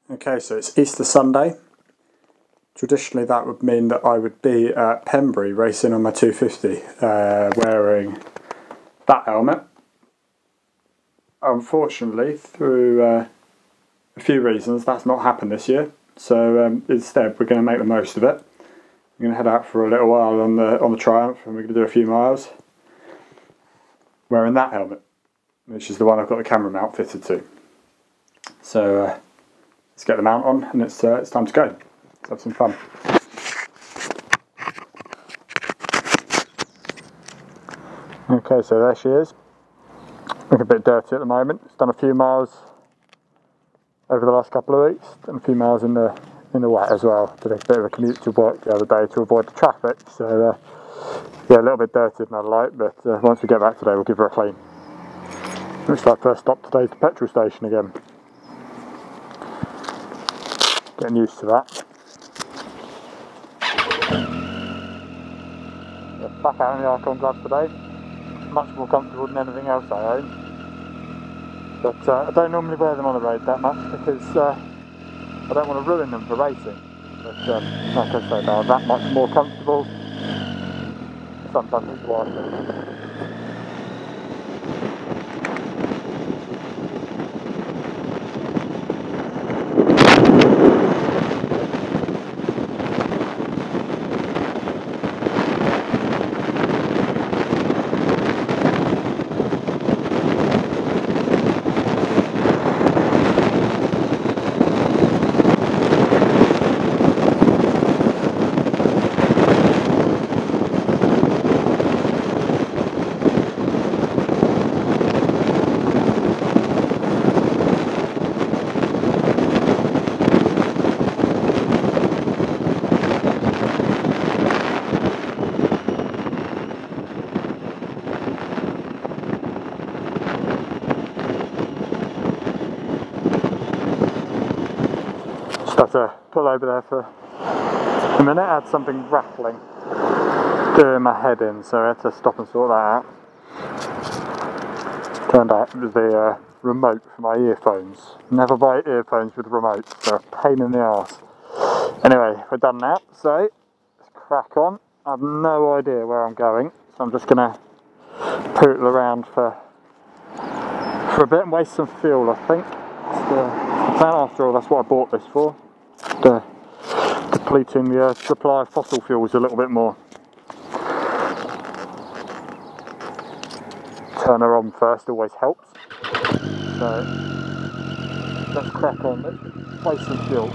Okay, so it's Easter Sunday. Traditionally that would mean that I would be at Pembury racing on my 250 wearing that helmet. Unfortunately, through a few reasons, that's not happened this year. So instead we're going to make the most of it. I'm going to head out for a little while on the Triumph, and we're going to do a few miles wearing that helmet, which is the one I've got the camera mount fitted to. So let's get the mount on, and it's time to go. Let's have some fun. Okay, so there she is. Looking a bit dirty at the moment. It's done a few miles over the last couple of weeks, and a few miles in the wet as well. Did a bit of a commute to work the other day to avoid the traffic. So yeah, a little bit dirtier than I'd like, but once we get back today, we'll give her a clean. Looks like first stop today's the petrol station again. Getting used to that. Yeah, back out in the Archon gloves today. Much more comfortable than anything else I own. But I don't normally wear them on the road that much because I don't want to ruin them for racing. But like I say, they are that much more comfortable. Sometimes it's worth it. Just have to pull over there for a minute. I had something rattling doing my head in, so I had to stop and sort that out. Turned out it was the remote for my earphones. Never buy earphones with remotes, they're a pain in the arse. Anyway, we're done now, so let's crack on. I have no idea where I'm going, so I'm just going to poodle around for a bit and waste some fuel, I think. It's the plan after all, that's what I bought this for. Depleting the supply of fossil fuels a little bit more. Turn her on first always helps. So let's crack on, let's waste some fuel.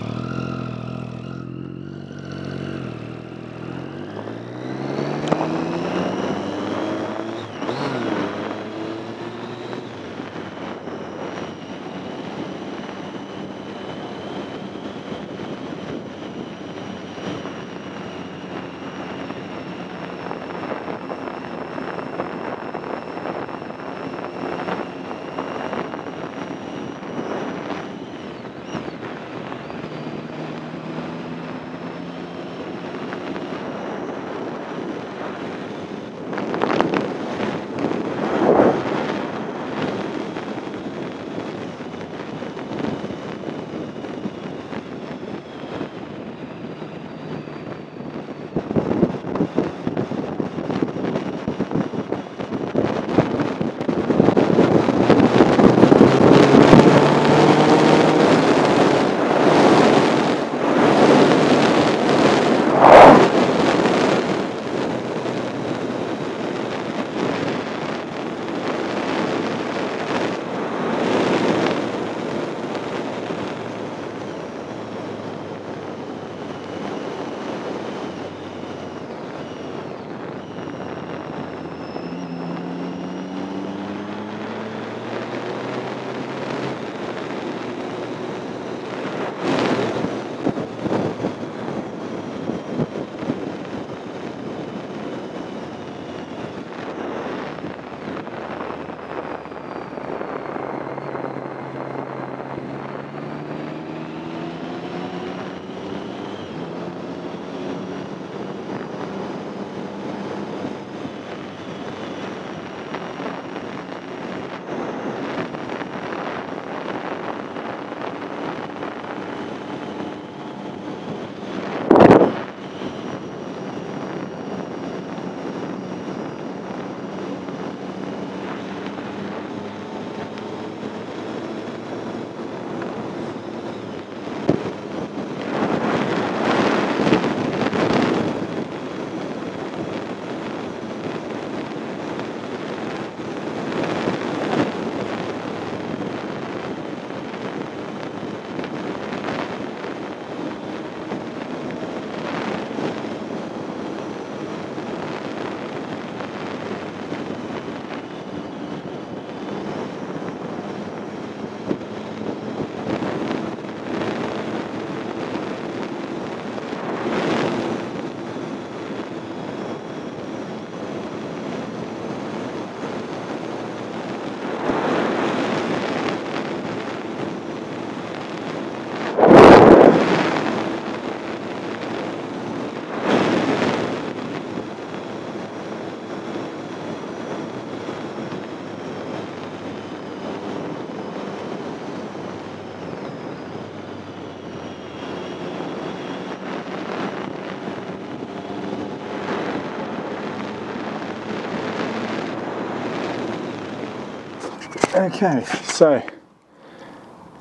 Okay, so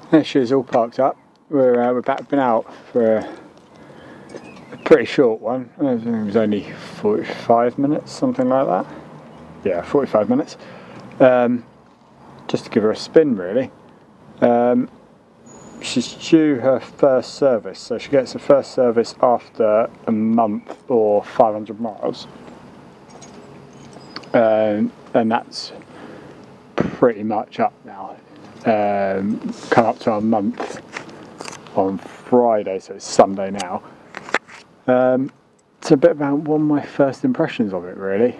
there she is, all parked up. We've been out for a pretty short one. I think it was only 45 minutes, something like that. Yeah, 45 minutes. Just to give her a spin, really. She's due her first service, so she gets her first service after a month or 500 miles. And that's pretty much up now. Come up to a month on Friday, so it's Sunday now. It's a bit about one of my first impressions of it, really.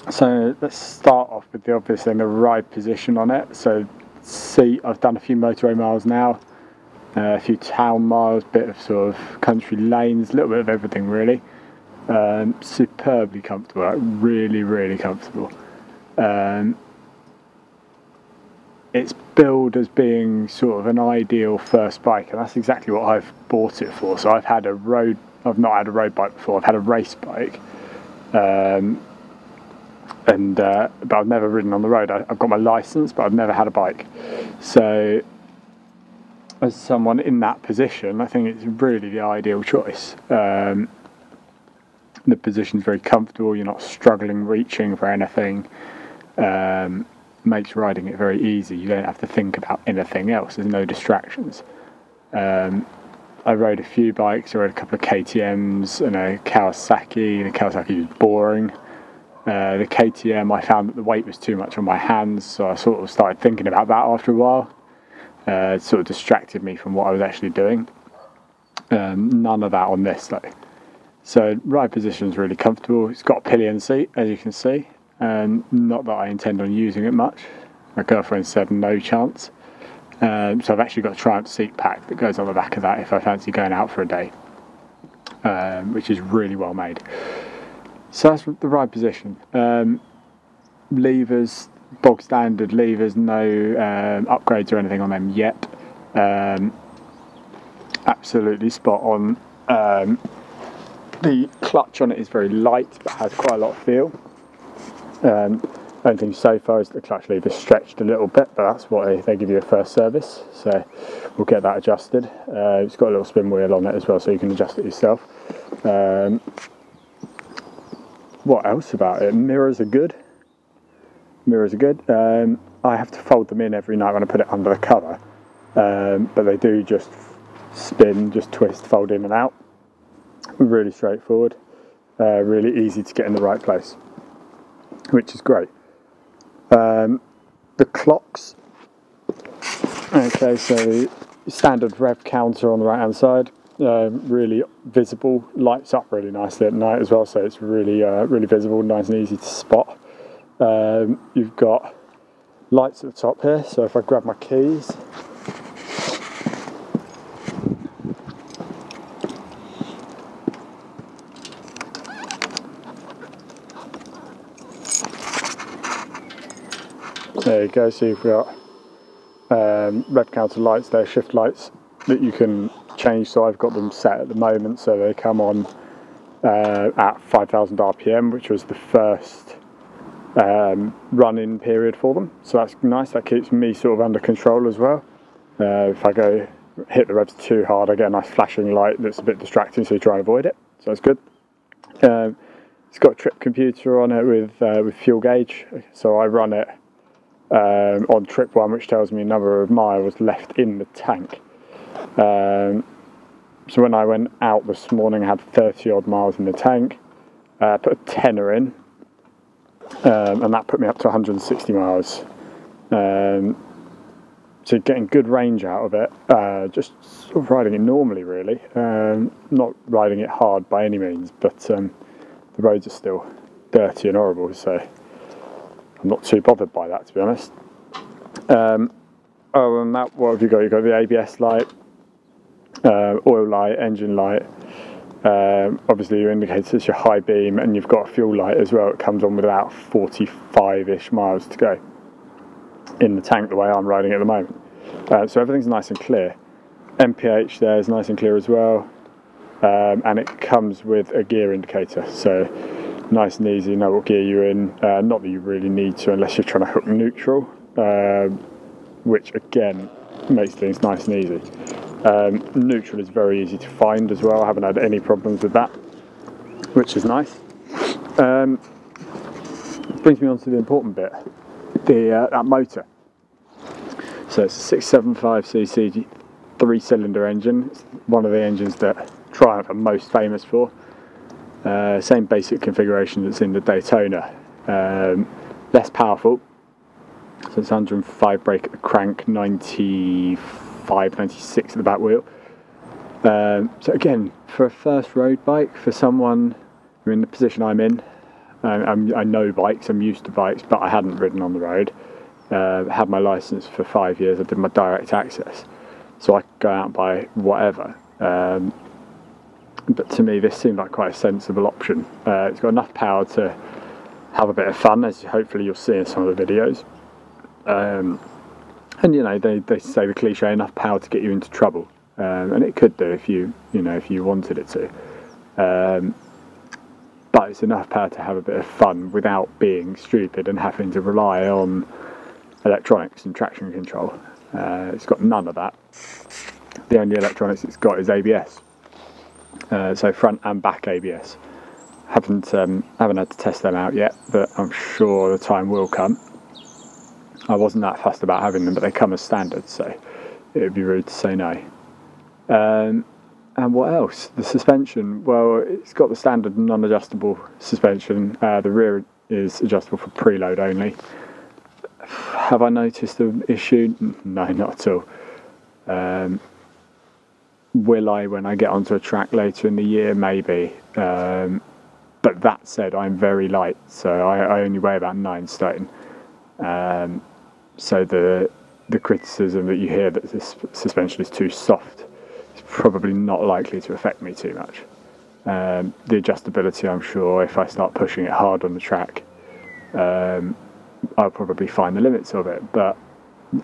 So let's start off with the obvious thing, the ride position on it. So seat, I've done a few motorway miles now, a few town miles, bit of sort of country lanes, a little bit of everything really. Superbly comfortable, like really comfortable. It's billed as being sort of an ideal first bike, and that's exactly what I've bought it for. So I've not had a road bike before, I've had a race bike. But I've never ridden on the road. I've got my license, but I've never had a bike. So as someone in that position, I think it's really the ideal choice. The position's very comfortable, you're not struggling reaching for anything. Makes riding it very easy. You don't have to think about anything else, there's no distractions. I rode a few bikes, I rode a couple of KTMs and a Kawasaki. The Kawasaki was boring. The KTM, I found that the weight was too much on my hands, so I sort of started thinking about that after a while. It sort of distracted me from what I was actually doing. None of that on this though. So ride position is really comfortable. It's got a pillion seat, as you can see, and not that I intend on using it much. My girlfriend said no chance. So I've actually got a Triumph seat pack that goes on the back of that if I fancy going out for a day, which is really well made. So that's the ride position. Levers, bog standard levers, no upgrades or anything on them yet. Absolutely spot on. The clutch on it is very light but has quite a lot of feel. Only thing so far is the clutch lever stretched a little bit, but that's what they give you a first service, so we'll get that adjusted. It's got a little spin wheel on it as well, so you can adjust it yourself. What else about it? Mirrors are good. I have to fold them in every night when I put it under the cover, but they do just spin, just twist, fold in and out. Really straightforward, really easy to get in the right place, which is great. The clocks, okay, so standard rev counter on the right hand side, really visible, lights up really nicely at night as well, so it's really really visible, nice and easy to spot. You've got lights at the top here, so if I grab my keys, there you go, so you've got rev counter lights there, shift lights that you can change, so I've got them set at the moment so they come on at 5,000 RPM, which was the first run-in period for them, so that's nice. That keeps me sort of under control as well. If I go hit the revs too hard, I get a nice flashing light that's a bit distracting, so you try and avoid it, so that's good. It's got a trip computer on it with fuel gauge, so I run it on trip 1, which tells me a number of miles left in the tank. So when I went out this morning, I had 30 odd miles in the tank, put a tenner in, and that put me up to 160 miles. So getting good range out of it, just sort of riding it normally really, not riding it hard by any means, but the roads are still dirty and horrible, so I'm not too bothered by that, to be honest. Oh, and that, what have you got? You've got the ABS light, oil light, engine light, obviously your indicator's your high beam, and you've got a fuel light as well. It comes on with about 45-ish miles to go in the tank, the way I'm riding at the moment. So everything's nice and clear. MPH there is nice and clear as well, and it comes with a gear indicator, so nice and easy, know what gear you're in. Not that you really need to unless you're trying to hook neutral, which again makes things nice and easy. Neutral is very easy to find as well. I haven't had any problems with that, which is nice. Brings me on to the important bit, that motor. So it's a 675cc 3-cylinder engine. It's one of the engines that Triumph are most famous for. Same basic configuration that's in the Daytona. Less powerful. So it's 105 brake at the crank, 95, 96 at the back wheel. So again, for a first road bike, for someone who in the position I'm in, I know bikes, I'm used to bikes, but I hadn't ridden on the road. Had my license for 5 years, I did my direct access, so I could go out and buy whatever. But to me, this seemed like quite a sensible option. It's got enough power to have a bit of fun, as hopefully you'll see in some of the videos. And you know, they say the cliche, enough power to get you into trouble, and it could do if you wanted it to. But it's enough power to have a bit of fun without being stupid and having to rely on electronics and traction control. It's got none of that. The only electronics it's got is ABS. So front and back ABS. Haven't had to test them out yet, but I'm sure the time will come. I wasn't that fussed about having them, but they come as standard, so it would be rude to say no. And what else? The suspension, well, it's got the standard non-adjustable suspension. The rear is adjustable for preload only. Have I noticed an issue? No, not at all. Will I when I get onto a track later in the year? Maybe. But that said, I'm very light, so I only weigh about 9 stone. So the criticism that you hear that this suspension is too soft is probably not likely to affect me too much. The adjustability, I'm sure, if I start pushing it hard on the track, I'll probably find the limits of it, but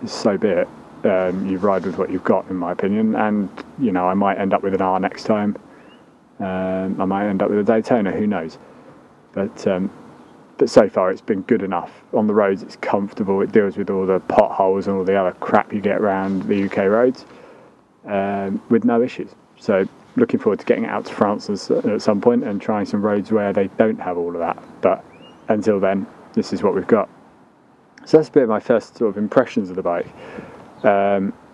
so be it. You ride with what you've got, in my opinion, and you know, I might end up with an R next time. I might end up with a Daytona, who knows? But so far it's been good enough. On the roads it's comfortable, it deals with all the potholes and all the other crap you get around the UK roads with no issues. So looking forward to getting it out to France at some point and trying some roads where they don't have all of that. But until then, this is what we've got. So that's a bit of my first sort of impressions of the bike.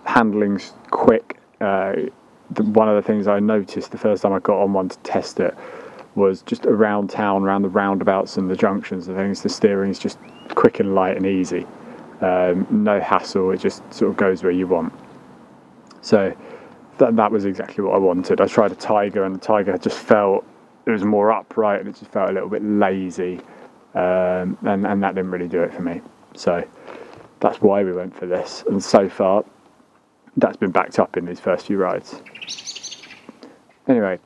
Handling's quick. One of the things I noticed the first time I got on one to test it was just around town, around the roundabouts and the junctions and things, the steering is just quick and light and easy. No hassle, it just sort of goes where you want. So that was exactly what I wanted. I tried a Tiger, and the Tiger just felt, it was more upright and it just felt a little bit lazy, and that didn't really do it for me. So that's why we went for this, and so far that's been backed up in these first few rides. Anyway,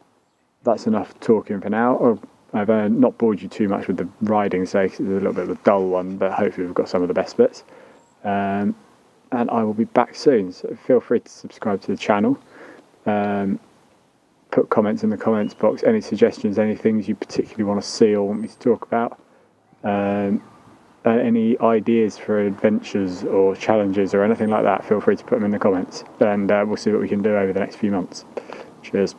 that's enough talking for now. I've not bored you too much with the riding, so it's a little bit of a dull one, but hopefully we've got some of the best bits. And I will be back soon, so feel free to subscribe to the channel. Put comments in the comments box, any suggestions, any things you particularly want to see or want me to talk about. Any ideas for adventures or challenges or anything like that, feel free to put them in the comments, and we'll see what we can do over the next few months. Cheers.